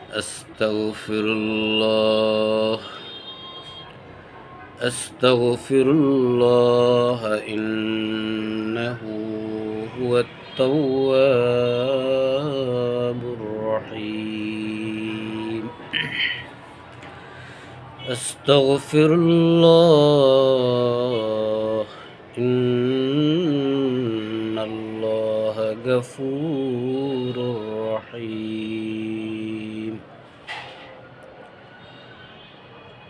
أستغفر الله أستغفر الله إنه هو التواب الرحيم أستغفر الله إن الله غفور رحيم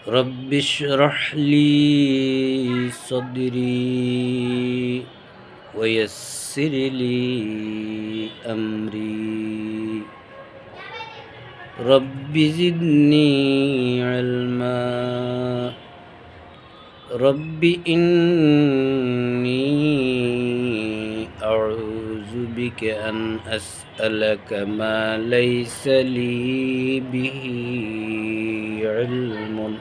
رب اشرح لي صدري ويسر لي أمري رب زدني علما رب إني أعوذ بك أن أسألك ما ليس لي به علم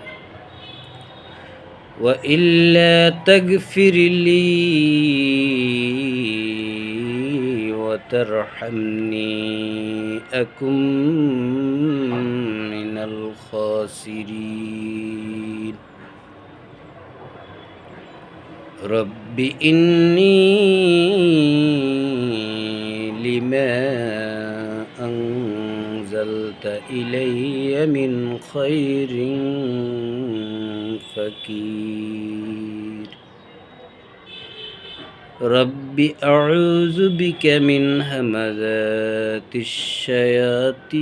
وإلا تغفر لي وترحمني أكن من الخاسرين رب إني لما أنزلت إلي من خير فقير رب أعوذ بك من همزات الشياطين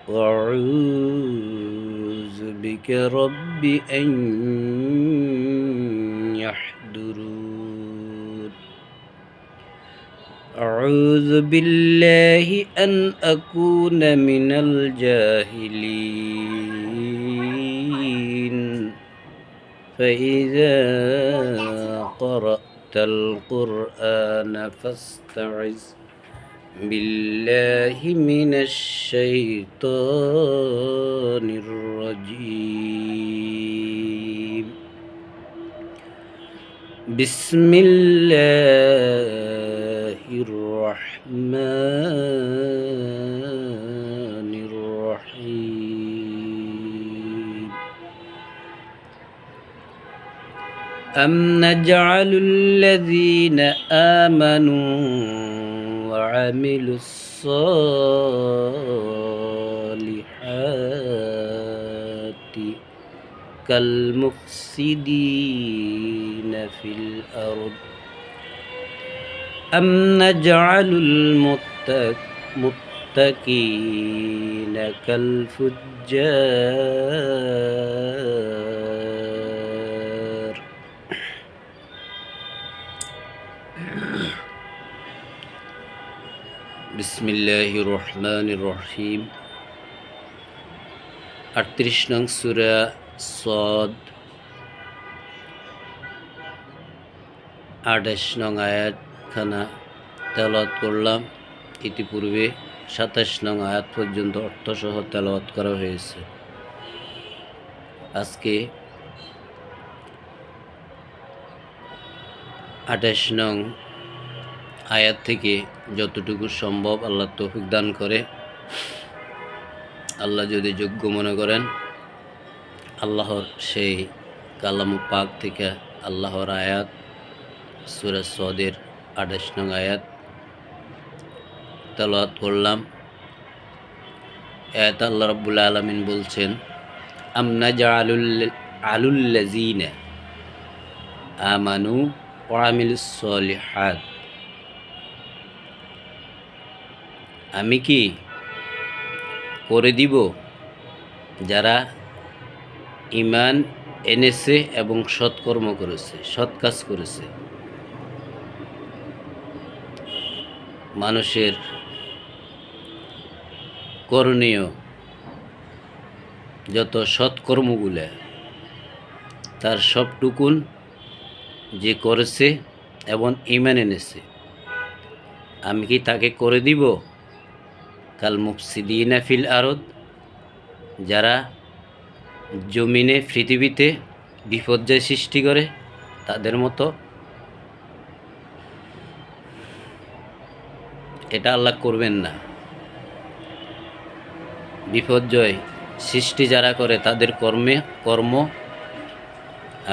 وأعوذ بك رب أن يحضرون أعوذ بالله أن أكون من الجاهلين فإذا قرأت القرآن فاستعذ بالله من الشيطان الرجيم بسم الله الرحمن الرحيم أم نجعل الذين آمنوا وعملوا الصالحات كالمفسدين في الأرض أم نجعل المتقين كالفجار بسم الله الرحمن الرحيم 38 নং সূরা সাদ 28 নং আয়াতখানা তেলাওয়াত করলাম। ইতিপূর্বে 27 নং আয়াত পর্যন্ত অর্থসহ তেলাওয়াত করা হয়েছে। আজকে 28 নং আয়াত থেকে যতটুকু সম্ভব আল্লাহ তৌফিক দান করে, আল্লাহ যদি যোগ্য মনে করেন, আল্লাহর সেই কালাম পাক থেকে আল্লাহর আয়াত সূরা সাদের 28 নং আয়াত তেলাওয়াত করলাম। আয়াত আল্লাহ রাব্বুল আলামিন বলছেন, আম নাজআলুল্লাযীনা আমানু ওয়া আমিলুস সলিহাত, আমি কি করে দিব যারা ঈমান এনেছে এবং সৎকর্ম করেছে, সৎ কাজ করেছে। মানুষের করণীয় যত সৎকর্মগুলো তার সবটুকুন যে করেছে এবং ঈমান এনেছে, আমি কি তাকে করে দিব কাল মুফসিদিনা ফিল আরদ, যারা জমিনে পৃথিবীতে বিপর্যয় সৃষ্টি করে তাদের মতো। এটা আল্লাহ করবেন না। বিপর্যয় সৃষ্টি যারা করে তাদের কর্ম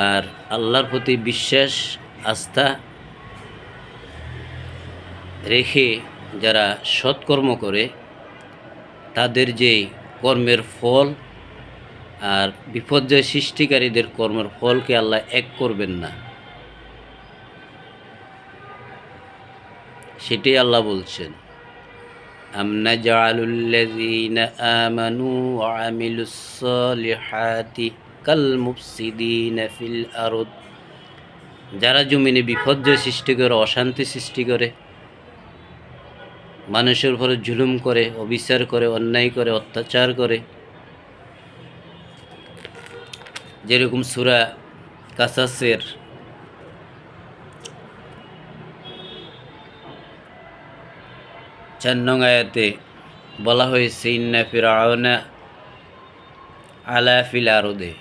আর আল্লাহর প্রতি বিশ্বাস আস্থা রেখে যারা সৎকর্ম করে তাদের যে কর্মের ফল আর বিপর্যয় সৃষ্টিকারীদের কর্মের ফলকে আল্লাহ এক করবেন না, সেটাই আল্লাহ বলছেন। আম নাজআলুল্লাযীনা আমানু ওয়া আমিলুস সালিহাতি কাল মুফসিদিনা ফিল আরদ, যারা জমিনে বিপর্যয় সৃষ্টি করে, অশান্তি সৃষ্টি করে, মানুষের উপরে জুলুম করে, অবিচার করে, অন্যায় করে, অত্যাচার করে, যেরকম সূরা কাসাসের 4 নং আয়াতে বলা হয়েছে, ইন্না ফিরআউনা আলা ফিল আরদে,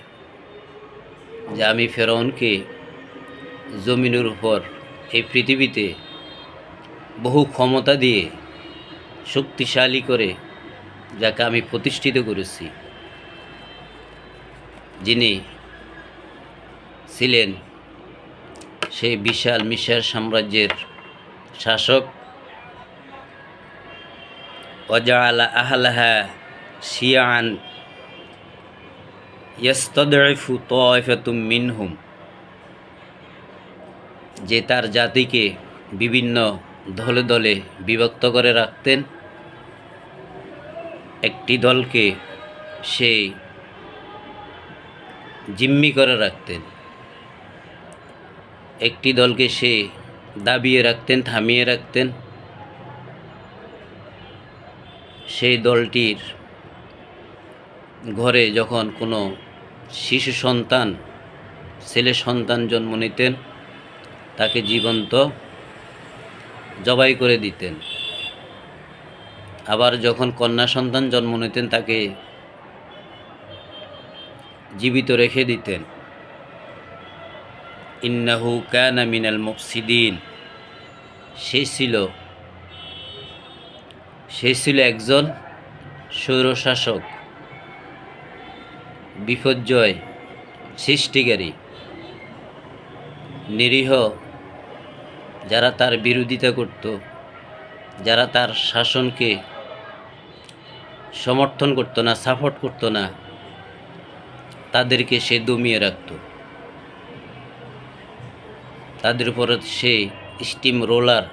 যে আমি ফেরাউনকে জমিনের উপর, এই পৃথিবীতে বহু ক্ষমতা দিয়ে শক্তিশালী করে যাকে আমি প্রতিষ্ঠিত করেছি, যিনি ছিলেন সেই বিশাল মিশর সাম্রাজ্যের শাসক। ওয়াজআলা আহলাহা শিয়াআন ইয়াস্তাদঈফু তায়ফাতুম মিনহুম, যে তার জাতিকে বিভিন্ন দলে দলে বিভক্ত করে রাখতেন। একটি দলকে সে জিম্মি করে রাখতেন, একটি দলকে সে দাবিয়ে রাখতেন, থামিয়ে রাখতেন। সেই দলটির ঘরে যখন কোনো শিশু সন্তান, ছেলে সন্তান জন্ম নিতেন, তাকে জীবন্ত জবাই করে দিতেন। আবার যখন কন্যা সন্তান জন্ম নিতেন তাকে জীবিত রেখে দিতেন। ইন্নাহু কানা মিনাল মুফসিদিন, সে ছিল একজন স্বৈরশাসক, বিপর্যয় সৃষ্টিকারী। নিরীহ যারা তার বিরোধিতা করত, যারা তার শাসনকে সমর্থন করত না, সাপোর্ট করত না, তাদেরকে সে দমিয়ে রাখত। তাদের উপর সে স্টিম রোলার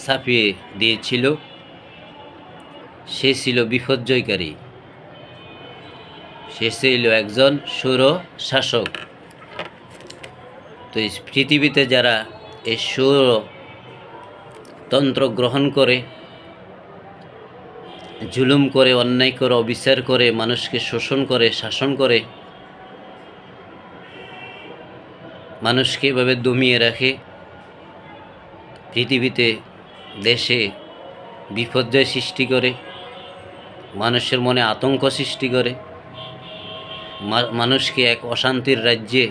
চাপিয়ে দিয়েছিল। সে ছিল বিপর্যয়কারী, সে ছিল একজন স্বৈর শাসক। তো এই পৃথিবীতে যারা এই স্বৈরতন্ত্র গ্রহণ করে, জুলুম করে, অন্যায় করে, অবিচার করে, মানুষকে শোষণ করে, শাসন করে, মানুষকে এভাবে দমিয়ে রাখে, পৃথিবীতে দেশে বিপর্যয় সৃষ্টি করে, মানুষের মনে আতঙ্ক সৃষ্টি করে, মানুষকে এক অশান্তির রাজ্যে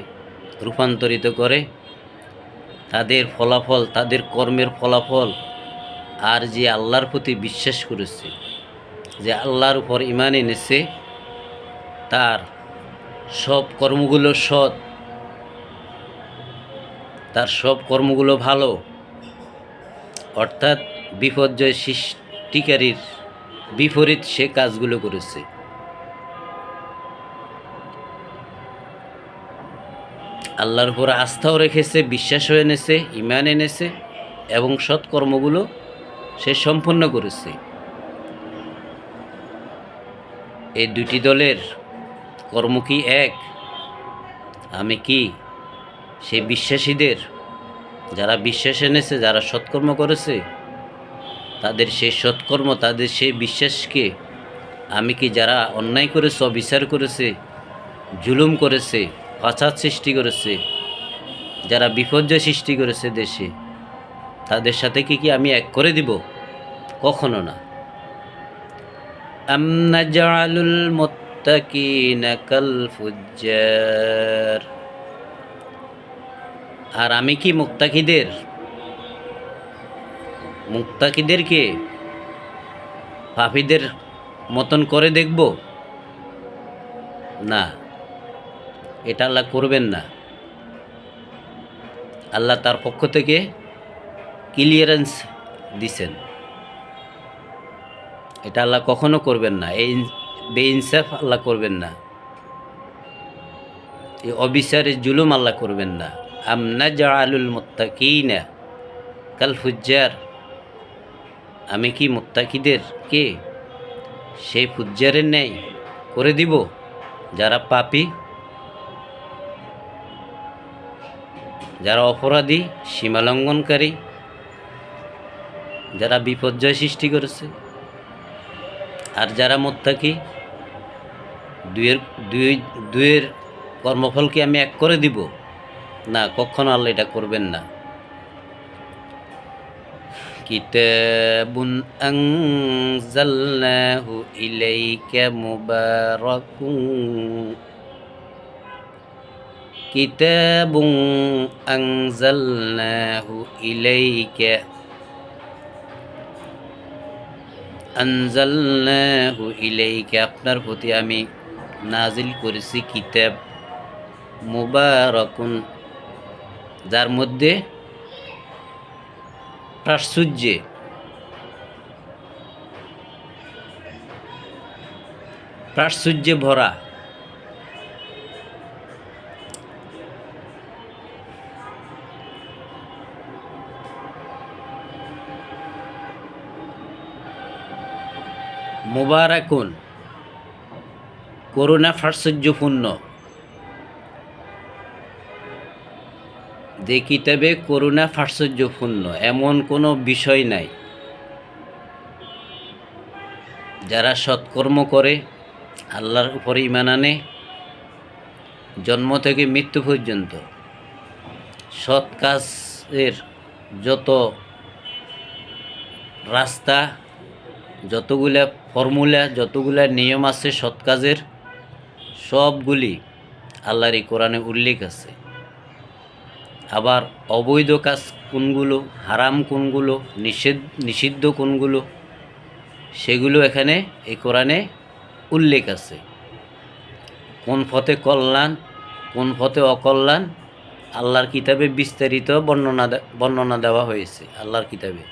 রূপান্তরিত করে, তাদের ফলাফল, তাদের কর্মের ফলাফল, আর যে আল্লাহর প্রতি বিশ্বাস করেছে, যে আল্লাহর উপর ঈমান এনেছে, তার সব কর্মগুলো সৎ, তার সব কর্মগুলো ভালো, অর্থাৎ বিপর্যয় সৃষ্টিকারীর বিপরীত সে কাজগুলো করেছে। আল্লাহর উপর আস্থাও রেখেছে, বিশ্বাসও এনেছে, ঈমান এনেছে, এবং সৎ কর্মগুলো সে সম্পন্ন করেছে। এই দুটি দলের কর্ম কি এক? আমি কি সেই বিশ্বাসীদের, যারা বিশ্বাস এনেছে, যারা সৎকর্ম করেছে, তাদের সেই সৎকর্ম, তাদের সেই বিশ্বাসকে আমি কি যারা অন্যায় করেছে, অবিচার করেছে, জুলুম করেছে, ফাসাদ সৃষ্টি করেছে, যারা বিপর্যয় সৃষ্টি করেছে দেশে, তাদের সাথে কি আমি এক করে দিব? কখনো না। আম নাজআলুল মুত্তাকিনা কাল ফুজ্জার, আর আমি কি মুত্তাকিদেরকে পাপীদের মতন করে দেখব? না, এটা আল্লাহ করবেন না। আল্লাহ তার পক্ষ থেকে ক্লিয়ারেন্স দিছেন, এটা আল্লাহ কখনো করবেন না। এই বেইনসাফ আল্লাহ করবেন না, এই অবিচারের জুলুম আল্লাহ করবেন না। আম নাজআলুল মুত্তাকিনা কাল ফুজ্জার, আমি কি মুত্তাকিদের কে সেই ফুজ্জারের ন্যায় করে দিব, যারা পাপী, যারা অপরাধী, সীমালঙ্ঘনকারী, যারা বিপর্যয় সৃষ্টি করেছে। আর যারা মুত্তাকি, দুয়ের কর্মফলকে আমি এক করে দিব? না, কখনো আল্লাহ এটা করবেন না। কিতাবুন আনজালনাহু ইলাইকা মুবারাকুন, কিতাবুন আনজালনাহু ইলাইকা, আনজালনাহু ইলাইকা আপনার প্রতি আমি নাজিল করেছি কিতাব, মুবারাকুন যার মধ্যে প্রাচুর্যে ভরা। মুবারাকুন করুণা প্রাচুর্যপূর্ণ, যে কিতাবে করুণা প্রাচুর্যপূর্ণ এমন কোনো বিষয় নাই। যারা সৎকর্ম করে, আল্লাহর উপরে ঈমান আনে, জন্ম থেকে মৃত্যু পর্যন্ত সৎ কাজের যত রাস্তা, যতগুলা ফর্মুলা, যতগুলা নিয়ম আছে সৎ কাজের, সবগুলি আল্লাহর এই কোরআনে উল্লেখ আছে। আবার অবৈধ কাজ কোনগুলো, হারাম কোনগুলো, নিষিদ্ধ কোনগুলো, সেগুলো এখানে এই কোরআনে উল্লেখ আছে। কোন পথে কল্যাণ, কোন পথে অকল্যাণ আল্লাহর কিতাবে বিস্তারিত বর্ণনা দেওয়া হয়েছে আল্লাহর কিতাবে।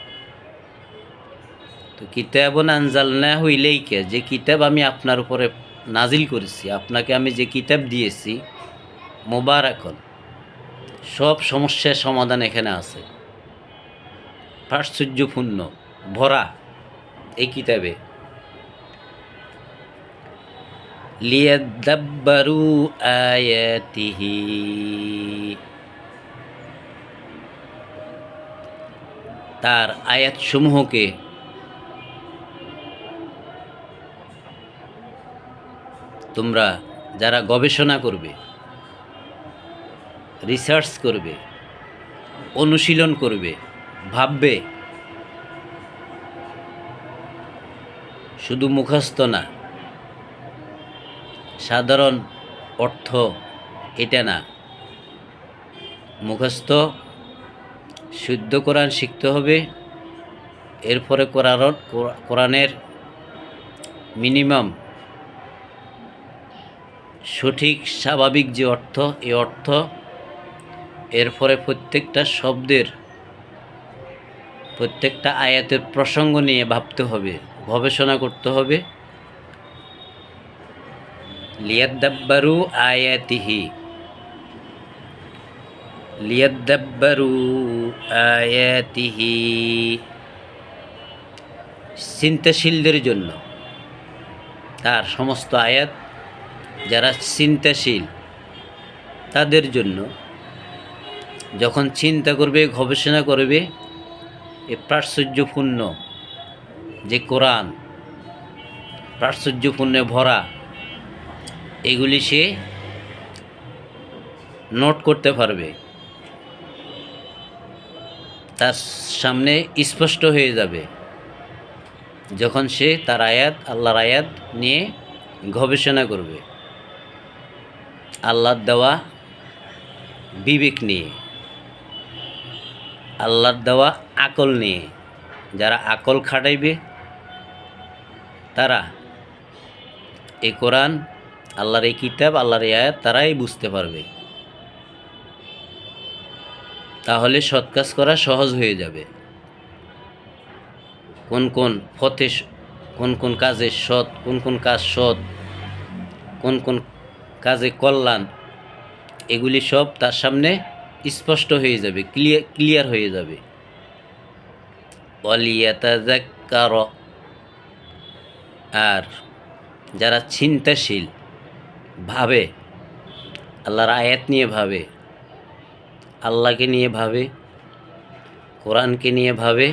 তো কিতাবুন আনজালনাহু ইলাইকা, যে কিতাব আমি আপনার উপরে নাজিল করেছি, আপনাকে আমি যে কিতাব দিয়েছি, মুবারাকুন সব সমস্যার সমাধান এখানে আছে, প্রাচুর্যপূর্ণ ভরা এই কিতাবে। লিয়াদাব্বারু আয়াতিহি, তার আয়াতসমূহকে তোমরা যারা গবেষণা করবে, রিসার্চ করবে, অনুশীলন করবে, ভাববে, শুধু মুখস্থ না, সাধারণ অর্থ এটা না, মুখস্থ শুদ্ধ কোরআন শিখতে হবে। এরপরে কোরআনের মিনিমাম সঠিক স্বাভাবিক যে অর্থ, এই অর্থ, এরপরে প্রত্যেকটা শব্দের, প্রত্যেকটা আয়াতের প্রসঙ্গ নিয়ে ভাবতে হবে, গবেষণা করতে হবে। লিয়াদাব্বারু আয়াতিহি, লিয়াদাব্বারু আয়াতিহি চিন্তাশীলদের জন্য, তার সমস্ত আয়াত যারা চিন্তাশীল তাদের জন্য, যখন চিন্তা করবে, গবেষণা করবে, এ প্রাচুর্যপূর্ণ যে কোরআন, প্রাচুর্যপূর্ণে ভরা, এগুলি সে নোট করতে পারবে, তার সামনে স্পষ্ট হয়ে যাবে যখন সে তার আয়াত, আল্লাহর আয়াত নিয়ে গবেষণা করবে, আল্লাহর দেওয়া বিবেক নিয়ে, আল্লাহর দেওয়া আকল নিয়ে। যারা আকল খাটাইবে তারা এই কোরআন, আল্লাহর এই কিতাব, আল্লাহর এই আয়াত তারাই বুঝতে পারবে। তাহলে সৎ কাজ করা সহজ হয়ে যাবে। কোন কোন পথে, কোন কোন কাজে সৎ, কোন কোন কাজ সৎ, কোন কোন কাজে কল্যাণ, এগুলি সব তার সামনে স্পষ্ট হয়ে যাবে, ক্লিয়ার হয়ে যাবে। ওয়ালিয়াতাযাক্কার, আর যারা চিন্তাশীল, ভাবে, আল্লাহর আয়াত নিয়ে ভাবে, আল্লাহকে নিয়ে ভাবে, কোরআনকে নিয়ে ভাবে,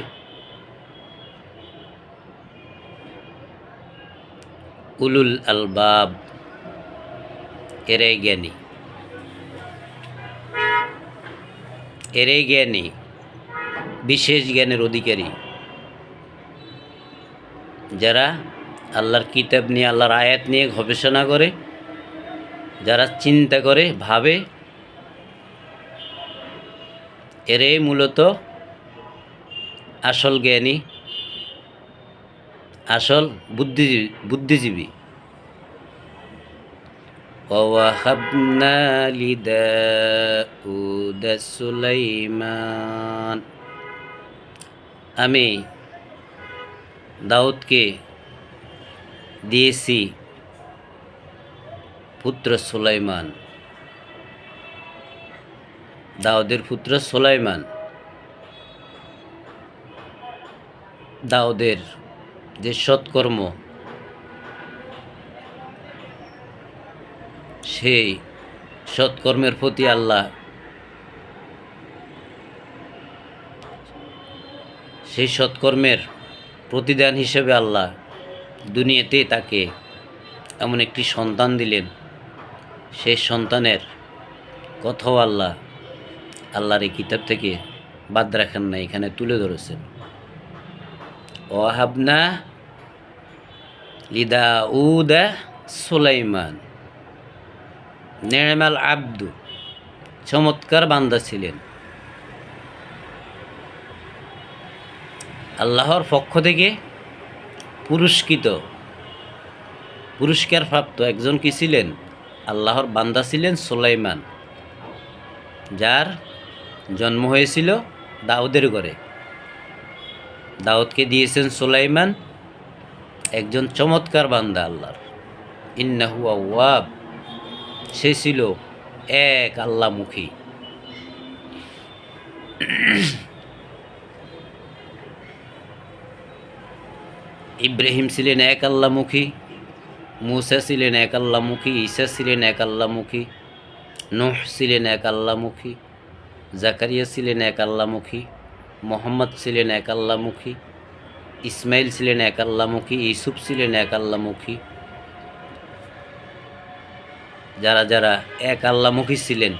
উলুল আলবাব, এরাই জ্ঞানী, এরাই জ্ঞানী, বিশেষ জ্ঞানের অধিকারী। যারা আল্লাহর কিতাব নিয়ে, আল্লাহর আয়াত নিয়ে গবেষণা করে, যারা চিন্তা করে, ভাবে, এরাই মূলত আসল জ্ঞানী, আসল বুদ্ধিজীবী। ওয়াহাবনা লিদাউদা সুলাইমান, আমি দাউদকে দিয়েছি পুত্র সুলাইমান, দাউদের পুত্র সুলাইমান। দাউদের যে সৎকর্ম, সেই সৎকর্মের প্রতি আল্লাহ, সেই সৎকর্মের প্রতিদান হিসেবে আল্লাহ দুনিয়াতে তাকে এমন একটি সন্তান দিলেন। সেই সন্তানের কথাও আল্লাহর এই কিতাব থেকে বাদ রাখেন না, এখানে তুলে ধরেছেন। ওয়াহাবনা লিদাউদা সুলাইমান, নেমাল আব্দু, চমৎকার বান্দা ছিলেন। আল্লাহর পক্ষ থেকে পুরস্কার প্রাপ্ত একজন কি ছিলেন? আল্লাহর বান্দা ছিলেন সুলাইমান, যার জন্ম হয়েছিল দাউদের ঘরে। দাউদকে দিয়েছেন সুলাইমান, একজন চমৎকার বান্দা আল্লাহর। ইন্নাহু আওয়াব, সে ছিল এক আল্লাহমুখী। ইব্রাহিম ছিলেন এক আল্লাহমুখী, মুসা ছিলেন এক আল্লাহমুখী, ঈসা ছিলেন এক আল্লাহমুখী, নূহ ছিলেন এক আল্লাহমুখী, জাকারিয়া ছিলেন এক আল্লাহমুখী, মোহাম্মদ ছিলেন এক আল্লাহমুখী, ইসমাইল ছিলেন এক আল্লাহমুখী, ইউসুফ ছিলেন এক আল্লাহমুখী। যারা যারা এক আল্লাহমুখী ছিলেন,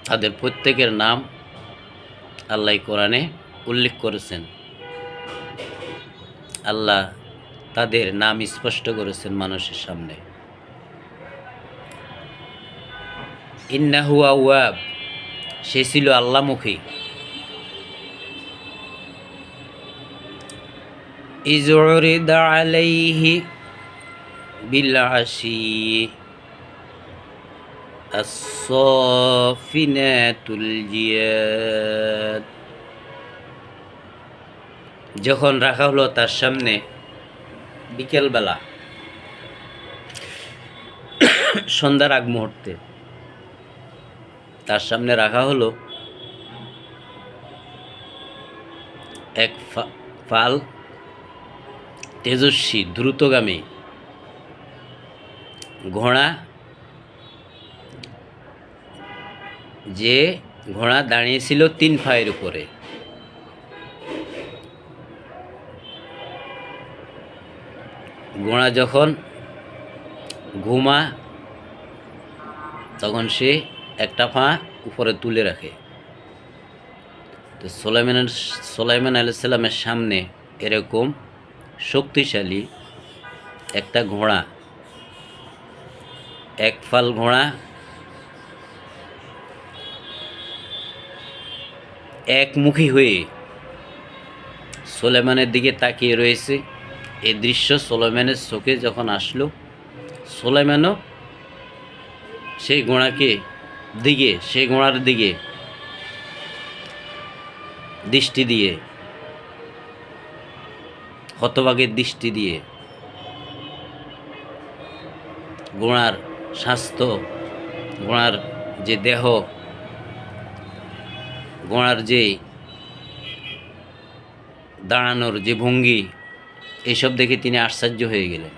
তাদের প্রত্যেকের নাম আল্লাহ কোরআনে উল্লেখ করেছেন। আল্লাহ তাদের নাম স্পষ্ট করেছেন মানুষের সামনে। ইন্নাহু আওয়াব, সে ছিল আল্লাহমুখী। ইয উরিদা আলাইহি বিল আশি as-saffinatul jiyad, যখন রাখা হলো তার সামনে বিকেলবেলা, সন্ধ্যার আগ মুহূর্তে তার সামনে রাখা হলো এক ফাল তেজস্বী দ্রুতগামী ঘোড়া, যে ঘোড়া দাঁড়িয়েছিল 3 পায়ের উপরে। ঘোড়া যখন ঘুমা, তখন সে একটা পা উপরে তুলে রাখে। তো সুলাইমান আলাইহিস সালামের সামনে এরকম শক্তিশালী একটা ঘোড়া, এক ফাল ঘোড়া, একমুখী হয়ে সুলাইমানের দিকে তাকিয়ে রয়েছে। এই দৃশ্য সুলাইমানের চোখে যখন আসলো, সুলাইমানও সেই ঘোড়ার দিকে দৃষ্টি দিয়ে, হতভাগের দৃষ্টি দিয়ে ঘোড়ার স্বাস্থ্য, ঘোড়ার যে দেহ, ঘোড়ার যে দাঁড়ানোর যে ভঙ্গি, এইসব দেখে তিনি আশ্চর্য হয়ে গেলেন,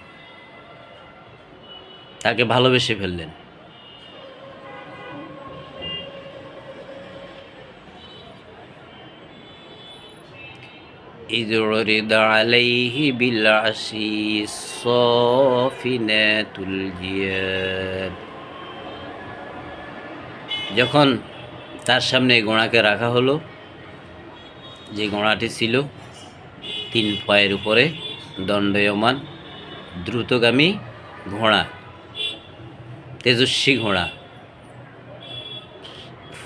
তাকে ভালোবেসে ফেললেন। إذ عرض عليه بالعشي الصافنات الجياد, যখন তার সামনে ঘোড়াকে রাখা হলো, যে ঘোড়াটি ছিল 3 পায়ের উপরে দণ্ডায়মান, দ্রুতগামী ঘোড়া, তেজস্বী ঘোড়া।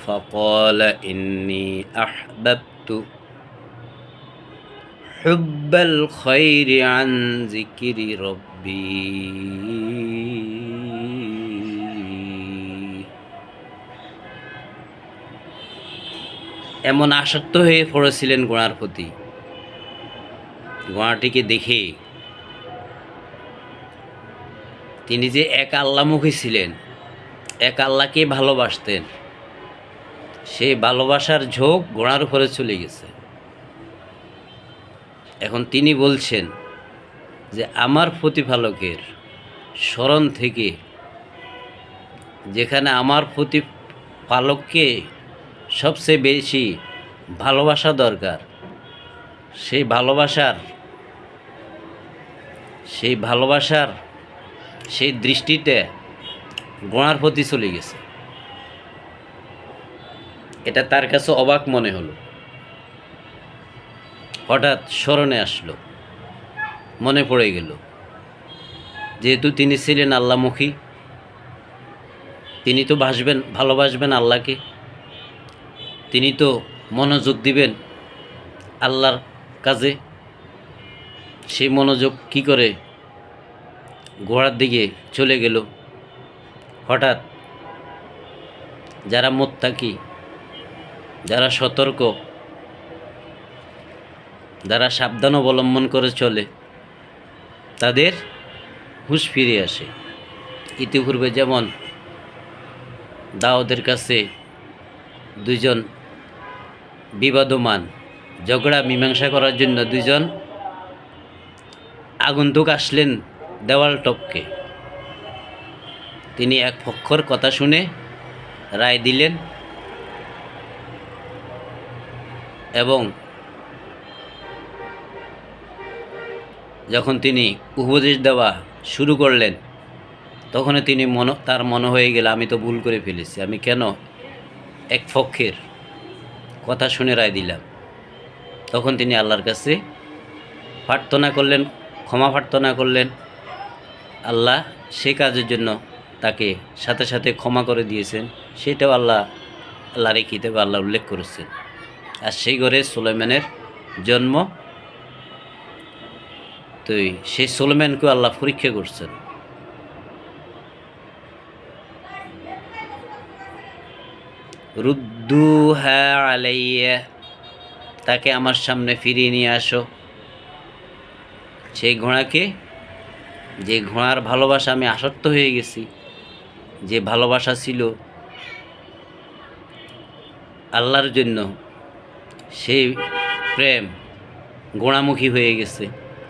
فقال إني أحببت حب الخير عن ذكر ربي, এমন আসক্ত হয়ে পড়েছিলেন ঘোড়ার প্রতি। ঘোড়াটিকে দেখে তিনি যে এক আল্লাহমুখী ছিলেন, এক আল্লাহকে ভালোবাসতেন, সেই ভালোবাসার ঝোঁক ঘোড়ার উপরে চলে গেছে। এখন তিনি বলছেন যে আমার প্রতিপালকের স্মরণ থেকে, যেখানে আমার প্রতিপালককে সবচেয়ে বেশি ভালোবাসা দরকার, সেই ভালোবাসার সেই দৃষ্টিতে ঘোড়ার প্রতি চলে গেছে। এটা তার কাছে অবাক মনে হলো। হঠাৎ স্মরণে আসলো, মনে পড়ে গেল, যেহেতু তিনি ছিলেন আল্লাহমুখী, তিনি তো ভালোবাসবেন আল্লাহকে, তিনি তো মনোযোগ দিবেন আল্লাহর কাজে। সেই মনোযোগ কি করে ঘোড়ার দিকে চলে গেল? হঠাৎ যারা মুত্তাকি, যারা সতর্ক, যারা সাবধান অবলম্বন করে চলে, তাদের হুঁশ ফিরে আসে। ইতিপূর্বে যেমন দাউদের কাছে 2 জন বিবাদমান, ঝগড়া মীমাংসা করার জন্য 2 জন আগন্তুক আসলেন দেওয়াল টপকে, তিনি এক পক্ষর কথা শুনে রায় দিলেন এবং যখন তিনি উপদেশ দেওয়া শুরু করলেন, তখন তার মনে হয়ে গেল, আমি তো ভুল করে ফেলেছি, আমি কেন এক পক্ষের কথা শুনে রায় দিলাম। তখন তিনি আল্লাহর কাছে প্রার্থনা করলেন, ক্ষমা প্রার্থনা করলেন। আল্লাহ সেই কাজের জন্য তাকে সাথে সাথে ক্ষমা করে দিয়েছেন, সেটাও আল্লাহর এই কিতাবে আল্লাহ উল্লেখ করেছেন। আর সেই ঘরে সুলাইমানের জন্ম। তো সেই সুলাইমানকে আল্লাহ পরীক্ষা করছেন। রুদ্দুহা আলাইয়া, তাকে আমার সামনে ফিরিয়ে নিয়ে আসো। সেই ঘোড়াকে, যে ঘোড়ার ভালোবাসা আমি আসক্ত হয়ে গেছি, যে ভালোবাসা ছিল আল্লাহর জন্য, সেই প্রেম ঘোড়ামুখী হয়ে গেছে,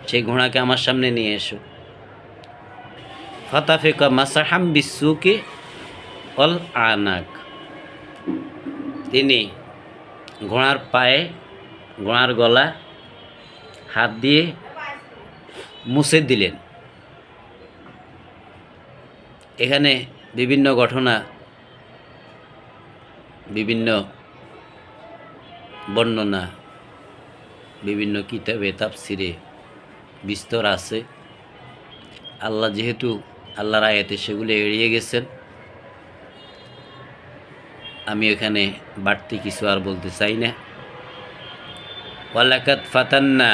সেই ঘোড়াকে আমার সামনে নিয়ে এসো। ফাতাফিকা মাসাহাম বিসুকে অল আনাক, তিনি ঘোড়ার পায়ে, ঘোড়ার গলা হাত দিয়ে মুছে দিলেন। এখানে বিভিন্ন ঘটনা, বিভিন্ন বর্ণনা, বিভিন্ন কিতাবে তাফসিরে বিস্তর আছে। আল্লাহ যেহেতু আল্লাহর আয়াতে সেগুলো এড়িয়ে গেছেন, আমি এখানে বাড়তি কিছু আর বলতে চাই না। ওয়ালাকাদ ফাতান্না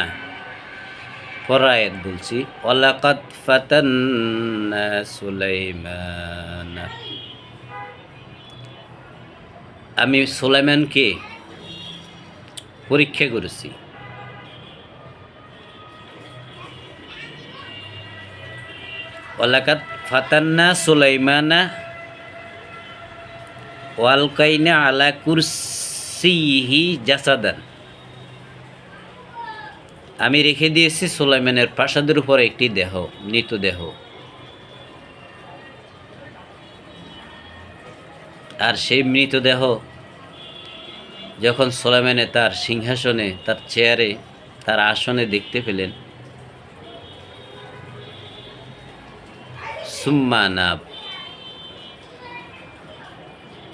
পরের আয়াত বলছি, ওয়ালাকাদ ফাতান্না সুলাইমান, আমি সুলাইমানকে পরীক্ষা করেছি। ওয়ালাকাদ ফাতান্না সুলাইমানা ওয়ালকাইনা আলা কুরসিহি জাসাদান, আমি রেখে দিয়েছি সুলাইমানের প্রাসাদের উপর একটি দেহ, মৃতদেহ। আর সেই মৃতদেহ যখন সুলাইমানে তার সিংহাসনে, তার চেয়ারে, তার আসনে দেখতে পেলেন, সুম্মা নাব,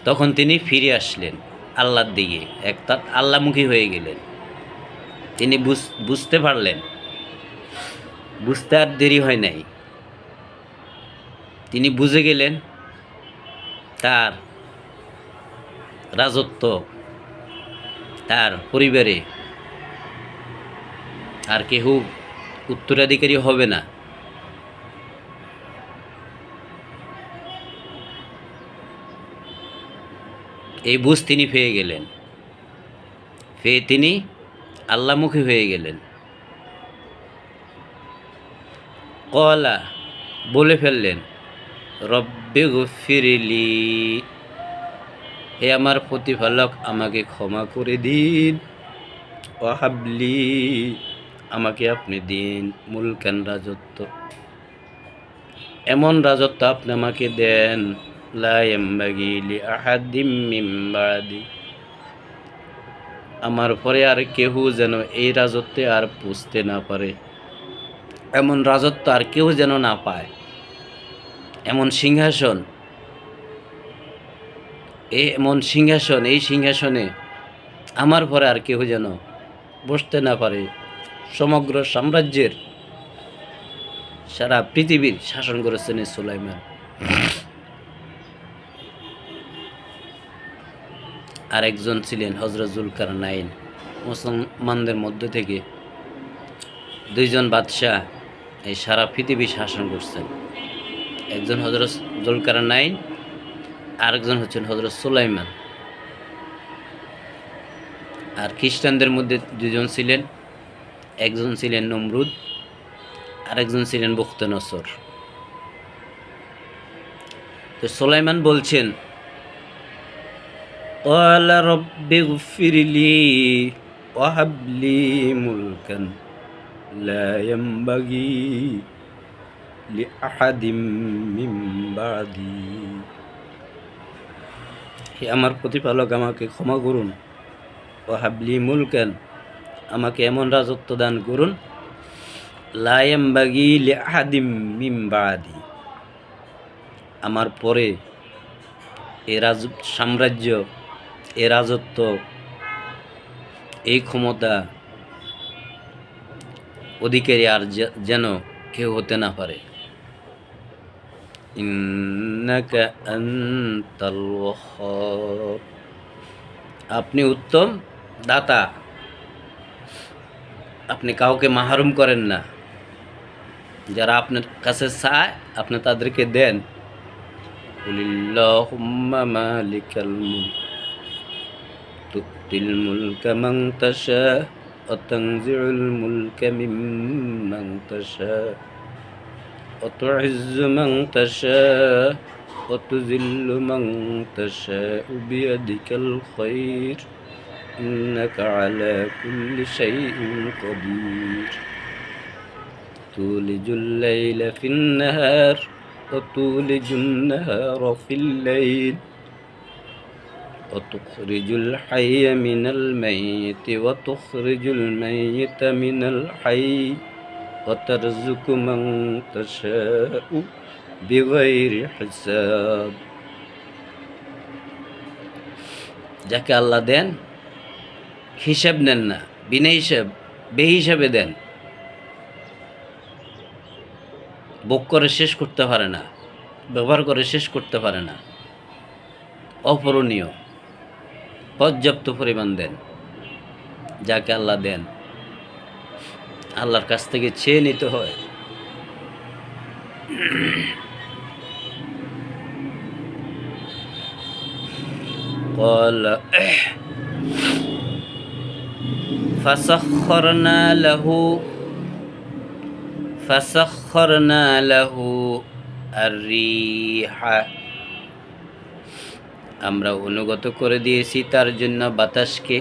তখন তিনি ফিরে আসলেন আল্লাহর দিকে, তার আল্লাহমুখী হয়ে গেলেন। তিনি বুঝতে পারলেন, বুঝতে আর দেরি হয় নাই, তিনি বুঝে গেলেন তার রাজত্ব, তার পরিবারে আর কেউ উত্তরাধিকারী হবে না। এই বুঝ তিনি পেয়ে গেলেন, পেয়ে তিনি আল্লাহমুখী হয়ে গেলেন। কলা, বলে ফেললেন, রব্বি গফিরলি, হে আমার প্রতিপালক আমাকে ক্ষমা করে দিন, ওয়াহাবলি, আমাকে আপনি দিন, মুলকান, রাজত্ব, এমন রাজত্ব আপনি আমাকে দেন, লা ইয়ামবাগি লি আহাদিম মিন বাদি, আমার পরে আর কেউ যেন এই রাজত্বে আর পুষতে না পারে, এমন রাজত্ব আর কেউ যেন না পায়, এমন সিংহাসন, এমন সিংহাসন, এই সিংহাসনে আমার পরে আর কেউ যেন বসতে না পারে। সমগ্র সাম্রাজ্যের, সারা পৃথিবীর শাসন করেছেন সুলাইমান। আর একজন ছিলেন হযরত যুলকারনাইন। মুসলমানদের মধ্যে থেকে দুইজন বাদশাহ এই সারা পৃথিবী শাসন করছেন, একজন হযরত যুলকারনাইন, আরেকজন হচ্ছেন হযরত সুলাইমান। আর খ্রিস্টানদের মধ্যে দুজন ছিলেন, একজন ছিলেন নমরুদ, আরেকজন ছিলেন বুখতনসর। তো সুলাইমান বলছেন, ক্বালা রব্বি গফিরলি ওয়াহাবলি মুলকান লা ইয়ামবাগি লিআহাদিম মিন বাদি, হে আমার প্রতিপালক আমাকে ক্ষমা করুন, ওয়াহাবলি মুলকান, আমাকে এমন রাজত্ব দান করুন, লা ইয়ামবাগি লিআহাদিম মিন বাদি, আমার পরে এ সাম্রাজ্য, এ রাজত্ব, এই ক্ষমতা অধিকারী আর যেন কেউ হতে না পারে। ইন্নাকা আনতাল ওয়াহ্হাব, আপনি উত্তম দাতা, আপনি কাউকে মাহরুম করেন না, যারা আপনার কাছে চায় আপনি তাদেরকে দেন। কুলিল্লাহুম্মা মালিকাল মুলক তু'তিল মুলকা মান তাশা ওয়া তানজিউল মুলকা মিম্মান তাশা ওয়া তু'ইজ্জু মান তাশা ওয়া তুযিল্লু মান তাশা বিয়াদিকাল খায়র ইন্নাকা আলা কুল্লি শাইইন কাদির তুলিজুল লাইলা ফিন নাহার وتولج النهار في الليل وتخرج الحي من الميت وتخرج الميت من الحي وترزق من تشاء بغير حساب, যাকে আল্লাহ দেন হিসাব নেন না, বিনা হিসাব, বেহিসাবে দেন, ভোগ করে শেষ করতে পারে না, ব্যবহার করে শেষ করতে পারে না, অপূরণীয়, পর্যাপ্ত পরিমাণ দেন, যাকে আল্লাহ দেন আল্লাহর কাছ থেকে চেয়ে নিতে হয়। قال فسخرنا له الريح আমরা অনুগত করে দিয়েছি তার জন্য বাতাসকে,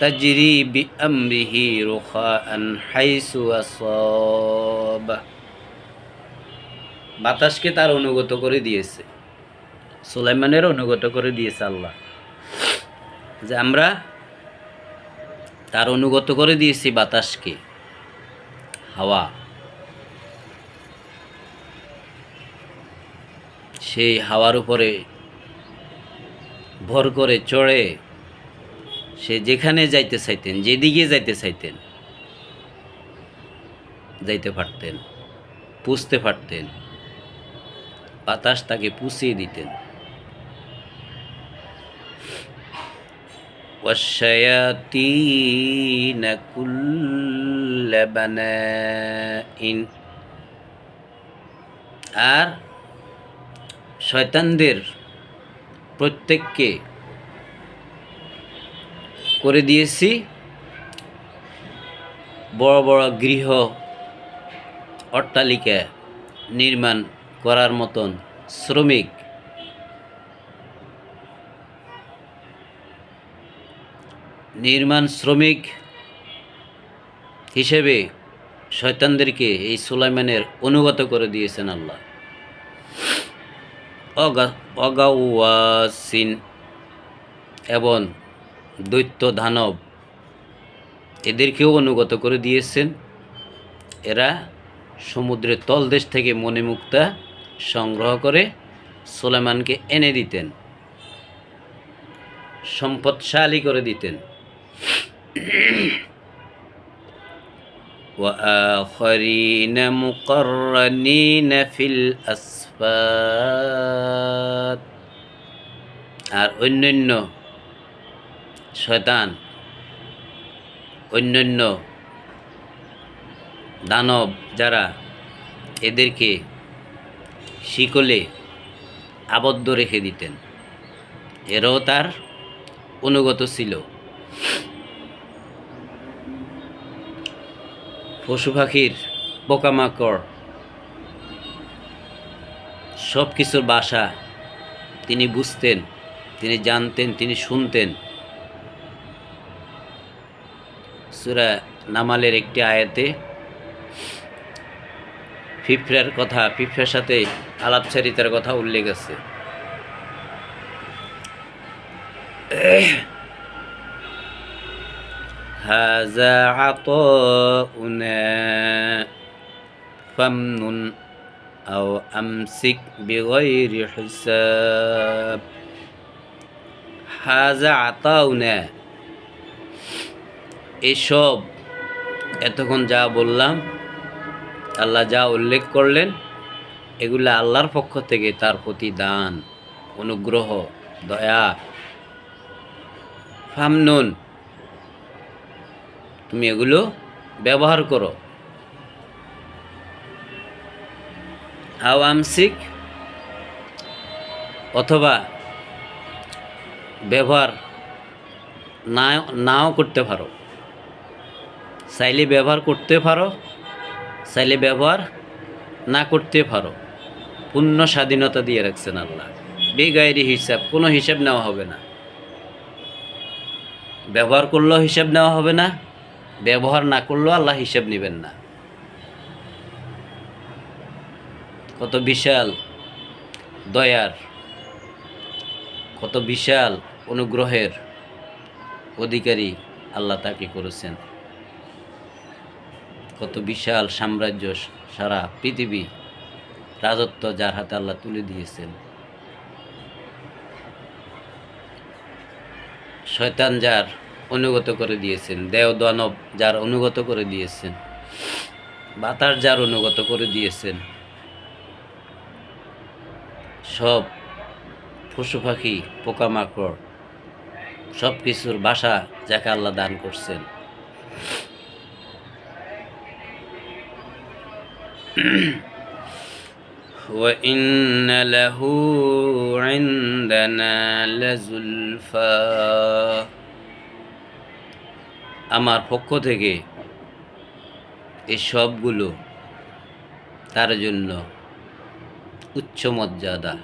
তাজরি বিআমরিহি রুখাআন হাইসু আসাব, বাতাসকে তার অনুগত করে দিয়েছে, সুলাইমানের অনুগত করে দিয়েছে আল্লাহ, যে আমরা তার অনুগত করে দিয়েছি বাতাসকে, হাওয়া, সেই হাওয়ার উপরে ভর করে চড়ে সে যেখানে যাইতে চাইতেন, যেদিকে যাইতে চাইতেন যাইতে পারতেন, পুষতে পারতেন, বাতাস তাকে পুষিয়ে দিতেন। والشياطين كل بناء, আর শয়তানদের প্রত্যেককে করে দিয়েছি বড় বড় গৃহ অট্টালিকা নির্মাণ করার মতন শ্রমিক। নির্মাণ শ্রমিক হিসেবে শয়তানদেরকে এই সুলাইমানের অনুগত করে দিয়েছেন আল্লাহ। অগাওয়াসিন, এবং দৈত্য দানব এদেরকেও অনুগত করে দিয়েছেন। এরা সমুদ্রের তলদেশ থেকে মণিমুক্তা সংগ্রহ করে সুলাইমানকে এনে দিতেন, সম্পদশালী করে দিতেন। وآخرين مقرنين في الأصفاد, আর অন্যান্য শয়তান, অন্যান্য দানব যারা, এদেরকে শিকলে আবদ্ধ রেখে দিতেন, এরাও তার অনুগত ছিল। পশু পাখির, পোকামাকড় সব কিছুর ভাষা তিনি বুঝতেন, তিনি জানতেন, তিনি শুনতেন। সূরা নামালের একটি আয়াতে পিঁপড়ার কথা, পিঁপড়ার সাথে আলাপচারিতার কথা উল্লেখ আছে। হাযা আতাউনা ফামনুন আও আমসিক বিগাইরি হিসাব। হাযা আতাউনা, এসব এতক্ষণ যা বললাম, আল্লাহ যা উল্লেখ করলেন, এগুলো আল্লাহর পক্ষ থেকে তার প্রতি দান, অনুগ্রহ, দয়া। ফামনুন, তুমি এগুলো ব্যবহার করো। আও আমসিক, অথবা ব্যবহার নাও করতে পারো। চাইলে ব্যবহার করতে পারো, চাইলে ব্যবহার না করতে পারো। পূর্ণ স্বাধীনতা দিয়ে রাখছেন আল্লাহ। বেগাইরি হিসাব, কোনো হিসাব নেওয়া হবে না। ব্যবহার করলেও হিসাব নেওয়া হবে না, ব্যবহার না করলেও আল্লাহ হিসাব নেবেন না। কত বিশাল দয়ার, কত বিশাল অনুগ্রহের অধিকারী আল্লাহ তাকে করেছেন। কত বিশাল সাম্রাজ্য, সারা পৃথিবী রাজত্ব যার হাতে আল্লাহ তুলে দিয়েছেন। শয়তান যার অনুগত করে দিয়েছেন, দেও দানব যার অনুগত করে দিয়েছেন, বাতাস যার অনুগত করে দিয়েছেন, সব পশু পাখি, পোকামাকড় সব কিছুর বাসা যাকে আল্লাহ দান করছেন, وإن له عندنا لزلفى আমার পক্ষ থেকে এই সবগুলো তার জন্য উচ্চ মর্যাদা,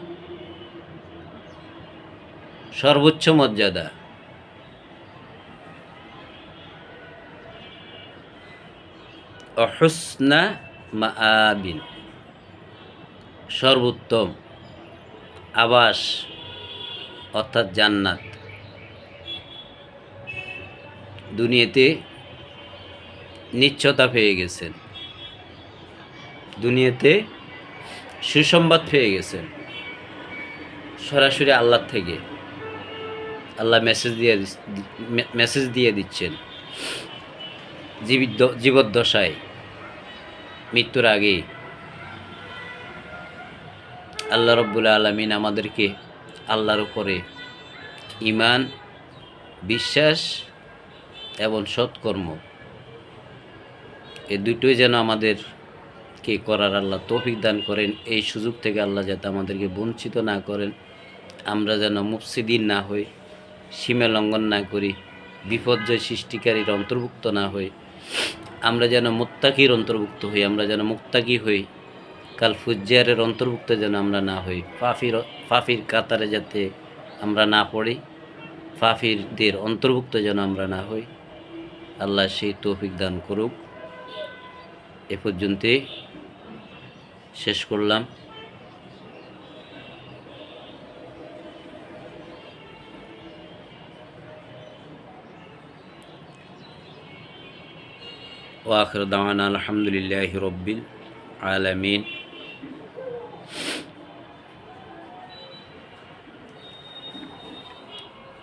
সর্বোচ্চ মর্যাদা। অহুসনা মাআবিন, সর্বোত্তম আবাস অর্থাৎ জান্নাত। দুনিয়াতে নিশ্চয়তা পেয়ে গেছেন, দুনিয়াতে সুসংবাদ পেয়ে গেছেন সরাসরি আল্লাহ থেকে। আল্লাহ মেসেজ দিয়ে দিচ্ছেন জীবদ্দশায়, মৃত্যুর আগে আল্লাহ রব্বুল আলামিন আমাদেরকে আল্লাহর উপরে ঈমান, বিশ্বাস এবং সৎকর্ম এই দুটোই যেন আমাদেরকে করার আল্লাহ তৌফিক দান করেন। এই সুযোগ থেকে আল্লাহ যাতে আমাদেরকে বঞ্চিত না করেন, আমরা যেন মুফসিদিন না হই, সীমা লঙ্ঘন না করি, বিপর্যয় সৃষ্টিকারীর অন্তর্ভুক্ত না হই, আমরা যেন মুত্তাকির অন্তর্ভুক্ত হই, আমরা যেন মুত্তাকি হই, কাল ফুজ্জারের অন্তর্ভুক্ত যেন আমরা না হই, ফাফির কাতারে যাতে আমরা না পড়ি, ফাফিরদের অন্তর্ভুক্ত যেন আমরা না হই। আল্লাহ সেই তৌফিক দান করুক। এ পর্যন্তই শেষ করলাম। ওয়া আখিরু দাওয়ানা আলহামদুলিল্লাহি রাব্বিল আলামিন।